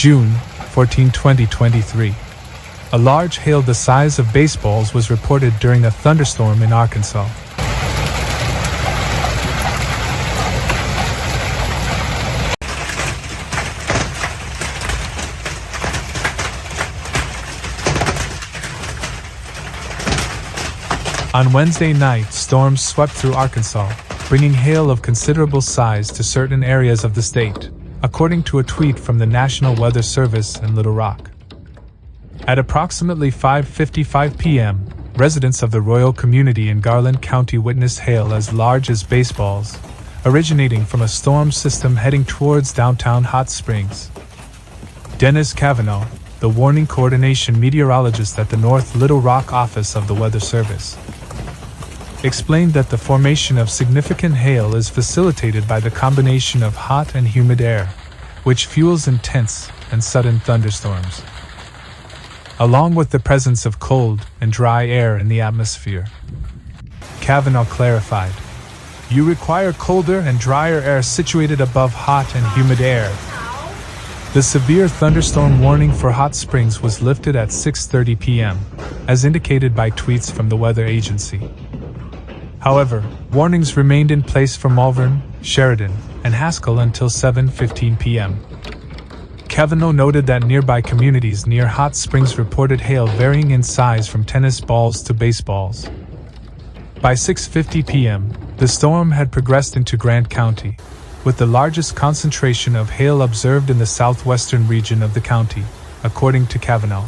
June 14, 2023. A large hail the size of baseballs was reported during a thunderstorm in Arkansas. On Wednesday night, storms swept through Arkansas, bringing hail of considerable size to certain areas of the state, according to a tweet from the National Weather Service in Little Rock. At approximately 5:55 p.m., residents of the Royal community in Garland County witnessed hail as large as baseballs, originating from a storm system heading towards downtown Hot Springs. Dennis Cavanaugh, the warning coordination meteorologist at the North Little Rock office of the Weather Service, explained that the formation of significant hail is facilitated by the combination of hot and humid air, which fuels intense and sudden thunderstorms, along with the presence of cold and dry air in the atmosphere. Cavanaugh clarified, "You require colder and drier air situated above hot and humid air." The severe thunderstorm warning for Hot Springs was lifted at 6:30 p.m., as indicated by tweets from the weather agency. However, warnings remained in place for Malvern, Sheridan, and Haskell until 7:15 p.m. Cavanaugh noted that nearby communities near Hot Springs reported hail varying in size from tennis balls to baseballs. By 6:50 p.m., the storm had progressed into Garland County, with the largest concentration of hail observed in the southwestern region of the county, according to Cavanaugh.